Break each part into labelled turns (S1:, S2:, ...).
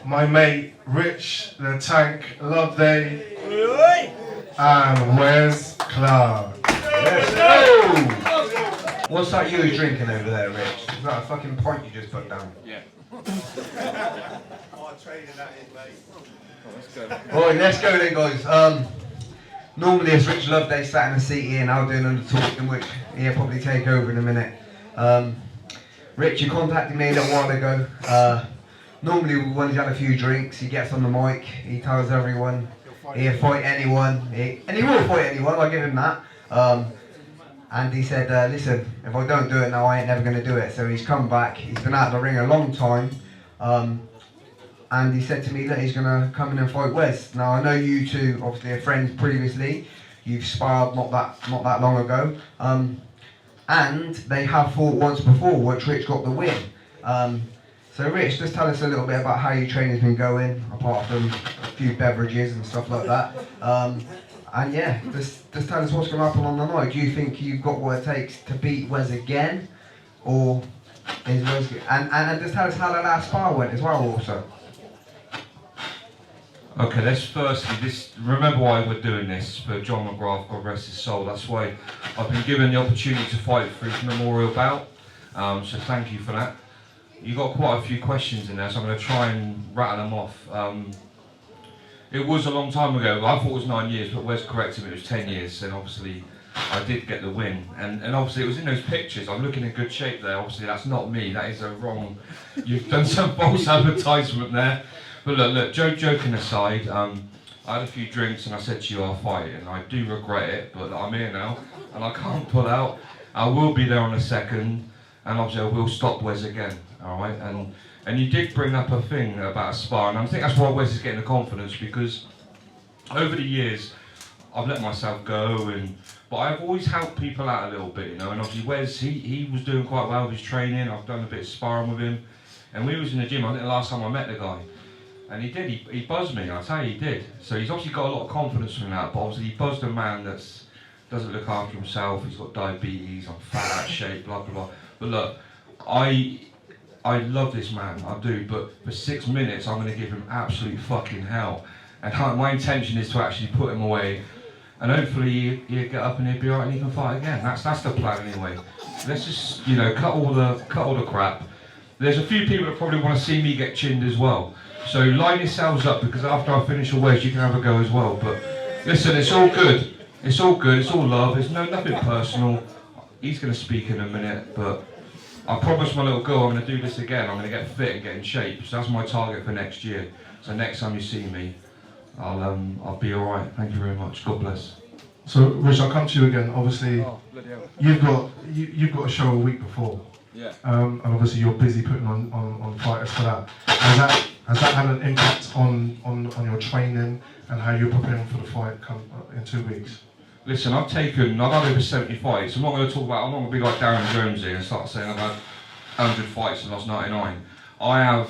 S1: my mate Rich the Tank Loveday and Wes Clark.
S2: What's that you drinking over there, Rich? Is that a fucking pint you just put down?
S3: Yeah.
S2: Alright, let's go then, guys. Normally it's Rich Loveday sat in a seat here now doing the talking, which he'll probably take over in a minute. Rich, you contacted me a little while ago. Normally when he's had a few drinks, he gets on the mic, he tells everyone he'll fight anyone, and he will fight anyone, I'll give him that. And he said, listen, if I don't do it now, I ain't never going to do it. So he's come back, he's been out of the ring a long time. And he said to me that he's going to come in and fight Wes. Now I know you two obviously are friends previously. You've sparred not that long ago. And they have fought once before, which Rich got the win. So Rich, just tell us a little bit about how your training's been going, apart from a few beverages and stuff like that. And yeah, just tell us what's going to happen on the night. Do you think you've got what it takes to beat Wes again? Or is Wes... And just tell us how that last spar went as well also.
S3: Okay, let's firstly, remember why we're doing this, for John McGrath, God rest his soul. That's why I've been given the opportunity to fight for his memorial bout, so thank you for that. You got quite a few questions in there, so I'm going to try and rattle them off. It was a long time ago, I thought it was 9 years, but Wes corrected me, it was 10 years, and obviously I did get the win. And obviously it was in those pictures, I'm looking in good shape there, obviously that's not me, that is a wrong, you've done some false advertisement there. But look, joking aside, I had a few drinks and I said to you I'll fight, and I do regret it, but I'm here now and I can't pull out. I will be there on a second, and obviously I will stop Wes again, alright? And you did bring up a thing about a spar, and I think that's why Wes is getting the confidence, because over the years I've let myself go, but I've always helped people out a little bit, you know, and obviously Wes, he was doing quite well with his training. I've done a bit of sparring with him, and we was in the gym, I think the last time I met the guy. And he buzzed me, I tell you he did. So he's obviously got a lot of confidence from that, but obviously he buzzed a man that doesn't look after himself, he's got diabetes, I'm fat, out of shape, blah, blah, blah. But look, I love this man, I do, but for 6 minutes I'm going to give him absolute fucking hell. And my intention is to actually put him away, and hopefully he'll get up and he'll be alright and he can fight again. That's the plan anyway. Let's just, you know, cut all the crap. There's a few people that probably want to see me get chinned as well. So line yourselves up, because after I finish a Wes you can have a go as well. But listen, it's all good. It's all good, it's all love, it's nothing personal. He's going to speak in a minute, but I promised my little girl I'm going to do this again. I'm going to get fit and get in shape. So that's my target for next year. So next time you see me, I'll be alright. Thank you very much. God bless.
S1: So Rich, I'll come to you again. Obviously, you've got a show a week before.
S3: Yeah.
S1: And obviously you're busy putting on fighters for that. Has that had an impact on your training and how you're preparing for the fight in 2 weeks?
S3: Listen, I've had over 70 fights. I'm not going to talk about, I'm not going to be like Darren Jones here and start saying I've had 100 fights and lost 99. I have,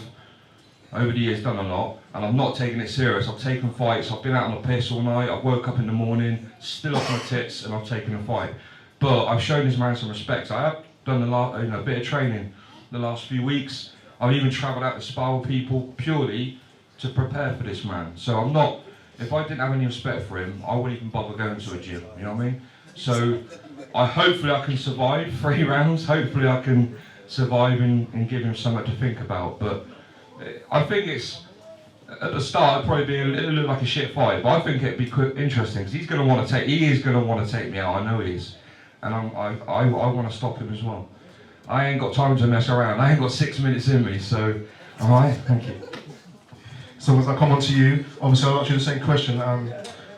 S3: over the years, done a lot, and I've not taken it serious. I've taken fights, I've been out on the piss all night, I've woke up in the morning, still off my tits, and I've taken a fight. But I've shown this man some respect. I have done a bit of training the last few weeks. I've even travelled out to spar with people purely to prepare for this man. So I'm not, if I didn't have any respect for him, I wouldn't even bother going to a gym, you know what I mean? So hopefully I can survive 3 rounds, hopefully I can survive and give him something to think about. But I think it's, at the start it'd probably be it'll look like a shit fight, but I think it'd be interesting, because he is going to want to take me out, I know he is. And I want to stop him as well. I ain't got time to mess around. I ain't got 6 minutes in me, so, alright, thank you.
S1: So as I come on to you, obviously I'll ask you the same question.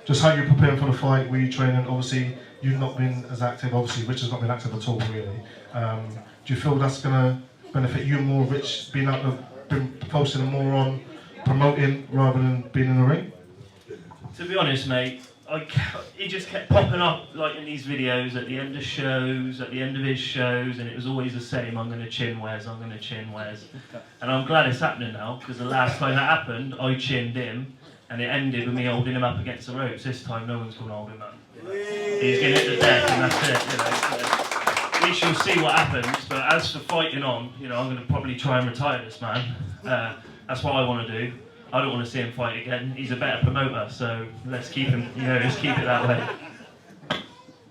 S1: Just how you're preparing for the fight, were you training? Obviously you've not been as active, obviously Rich has not been active at all really. Do you feel that's going to benefit you more, Rich, being out there, been focusing more on promoting rather than being in the ring?
S4: To be honest, mate, it just kept popping up like in these videos at the end of shows, at the end of his shows, and it was always the same: I'm going to chin Wes, I'm going to chin Wes. And I'm glad it's happening now, because the last time that happened, I chinned him, and it ended with me holding him up against the ropes. This time, no one's going to hold him up. You know? He's going to hit the deck, and that's it. You know, so we shall see what happens. But as for fighting on, you know, I'm going to probably try and retire this man. That's what I want to do. I don't want to see him fight again. He's a better promoter, so let's keep him. Let's keep it that way.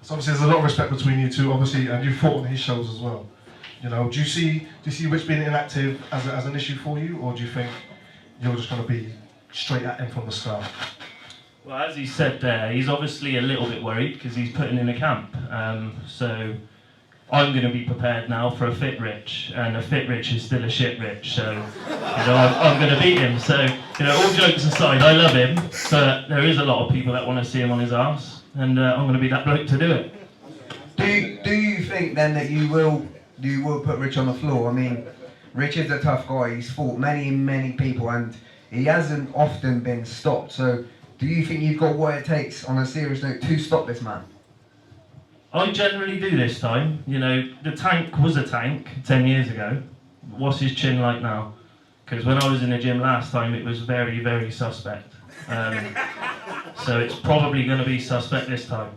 S1: So obviously, there's a lot of respect between you two, obviously, and you fought on his shows as well. Do you see Rich being inactive as an issue for you, or do you think you're just going to be straight at him from the start?
S4: Well, as he said there, he's obviously a little bit worried because he's putting in a camp. So I'm going to be prepared now for a fit Rich, and a fit Rich is still a shit Rich. So I'm going to beat him. So all jokes aside, I love him, but there is a lot of people that want to see him on his arse, and I'm going to be that bloke to do it.
S2: Do you think then that you will put Rich on the floor? I mean, Rich is a tough guy. He's fought many people, and he hasn't often been stopped. So do you think you've got what it takes, on a serious note, to stop this man?
S4: I generally do this time. The tank was a tank 10 years ago. What's his chin like now? Because when I was in the gym last time, it was very, very suspect. So it's probably going to be suspect this time.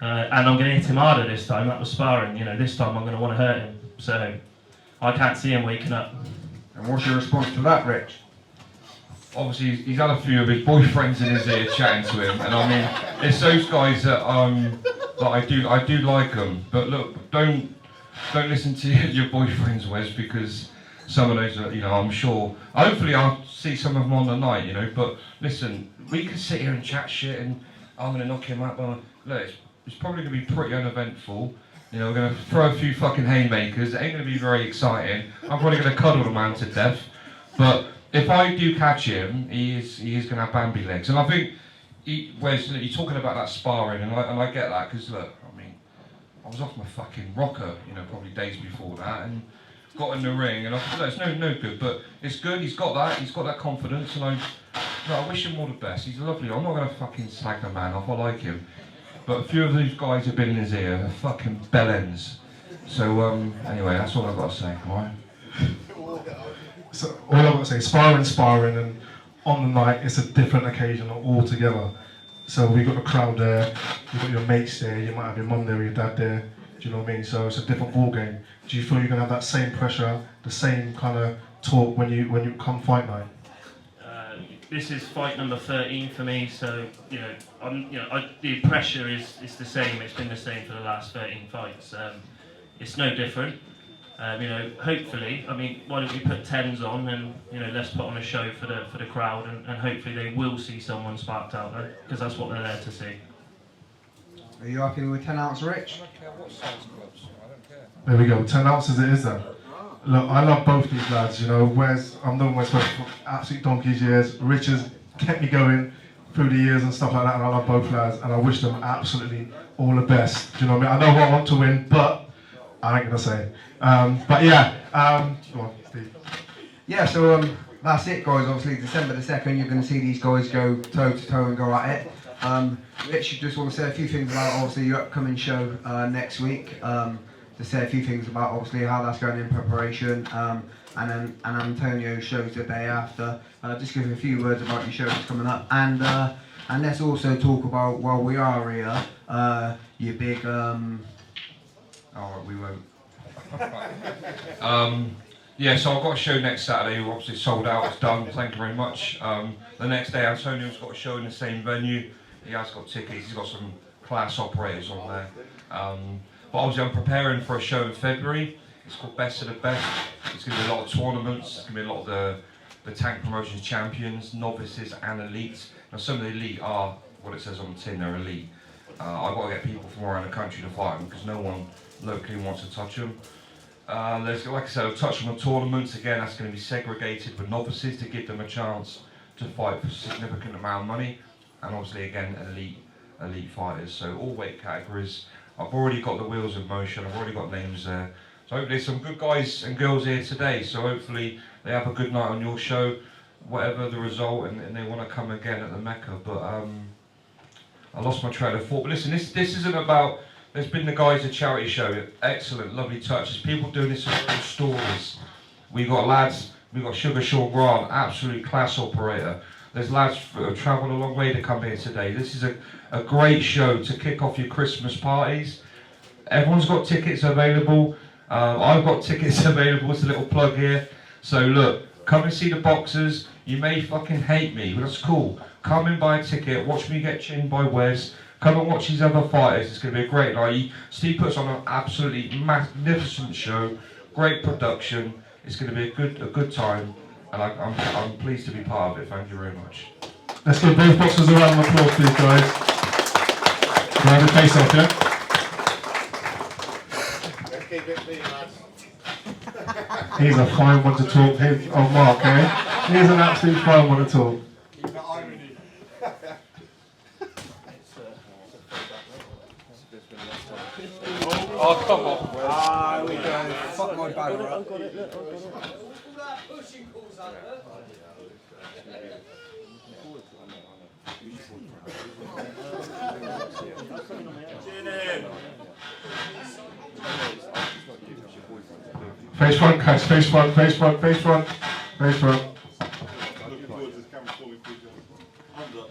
S4: And I'm going to hit him harder this time. That was sparring. This time I'm going to want to hurt him. So I can't see him waking up.
S2: And what's your response to that, Rich?
S3: Obviously, he's had a few of his boyfriends in his ear chatting to him, and I mean, it's those guys that I do like them. But look, don't listen to your boyfriends, Wes, because some of those are, I'm sure. Hopefully, I'll see some of them on the night, But listen, we can sit here and chat shit, and I'm gonna knock him out. But look, it's probably gonna be pretty uneventful. We're gonna throw a few fucking haymakers. It ain't gonna be very exciting. I'm probably gonna cuddle the man to death, but if I do catch him, he is going to have Bambi legs. And I think, Wes, you're talking about that sparring, and I get that, because look, I mean, I was off my fucking rocker, probably days before that, and got in the ring, and I thought, it's no good, but it's good, he's got that confidence, and I wish him all the best. He's lovely. I'm not going to fucking slag the man off, I like him. But a few of these guys have been in his ear, they're fucking bellends. So, anyway, that's all I've got to say, alright?
S1: So all I've got to say, sparring, and on the night it's a different occasion altogether. So we've got the crowd there, you've got your mates there, you might have your mum there or your dad there, do you know what I mean? So it's a different ball game. Do you feel you're going to have that same pressure, the same kind of talk when you come fight night?
S4: This is fight number 13 for me, so the pressure is the same. It's been the same for the last 13 fights. It's no different. Hopefully, why don't we put 10s on and let's put on a show for the crowd, and hopefully they will see someone sparked out there, because that's what they're there to see.
S2: Are you happy with 10 ounce, Rich?
S3: I don't care what size gloves. I don't care.
S1: There we go, 10 ounces it is then. Look, I love both these lads, I've known Wes for absolute donkey's years. Rich has kept me going through the years and stuff like that, and I love both lads, and I wish them absolutely all the best. Do you know what I mean? I know who I want to win, but I ain't gonna say. But yeah, go on, Steve.
S2: Yeah, so that's it, guys. Obviously, December the 2nd, you're going to see these guys go toe to toe and go at it. Rich, just want to say a few things about obviously your upcoming show next week. To say a few things about obviously how that's going in preparation, and then Antonio's shows the day after. Just give a few words about your show that's coming up, and let's also talk about, while we are here, your big. We won't.
S3: Yeah, so I've got a show next Saturday. Obviously sold out. It's done. Thank you very much. The next day, Antonio's got a show in the same venue. He has got tickets. He's got some class operators on there. But obviously, I'm preparing for a show in February. It's called Best of the Best. It's going to be a lot of tournaments. It's going to be a lot of the Tank Promotions champions, novices, and elites. Now, some of the elite are what it says on the tin. They're elite. I've got to get people from around the country to fight them, because no one locally wants to touch them. There's, like I said, I'll touch on the tournaments. Again, that's going to be segregated for novices to give them a chance to fight for a significant amount of money, and obviously again elite fighters. So all weight categories. I've already got the wheels in motion. I've already got names there. So hopefully there's some good guys and girls here today. So hopefully they have a good night on your show, whatever the result, and they want to come again at the Meca. But I lost my train of thought. But listen, this isn't about. There's been the guys at charity show, excellent, lovely touches. People doing this in real stories. We got lads, we got Sugar Sean Grant, absolute class operator. There's lads who have travelled a long way to come here today. This is a great show to kick off your Christmas parties. Everyone's got tickets available. I've got tickets available. It's a little plug here. So look, Come and see the boxers. You may fucking hate me, but that's cool. Come and buy a ticket. Watch me get chinned by Wes. Come and watch these other fighters. It's going to be a great night. Steve puts on an absolutely magnificent show. Great production. It's going to be a good time, and I'm pleased to be part of it. Thank you very much.
S1: Let's give both boxers a round of applause, please, guys. Round the face off, yeah?
S5: Let's keep it clean, lads.
S1: He's a fine one to talk. Oh, Mark, eh? He's an absolute fine one to talk.
S5: Keep the irony.
S6: Oh, come on.
S5: Ah, we go. Fuck my banner up.
S1: Face front, guys. Face front, face front, face front, face front.
S5: Looking forward to this camera falling through. Hands up.